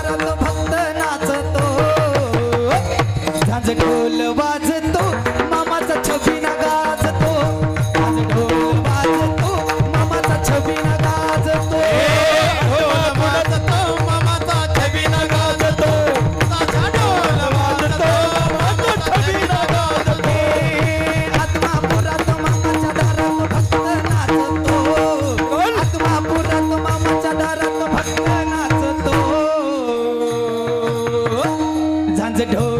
दारात भक्त नाचतो झांज ढोल वाजतो मामाचा छबिना गाजतो झांज ढोल वाजतो मामाचा छबिना गाजतो ढोल वाजतो मामाचा छबिना गाजतो ताजा ढोल वाजतो मामाचा छबिना गाजतो आत्मापुरात मामाच्या दारात भक्त नाचतो आत्मापुरात मामाच्या दारात भक्त नाचतो झांज ढोल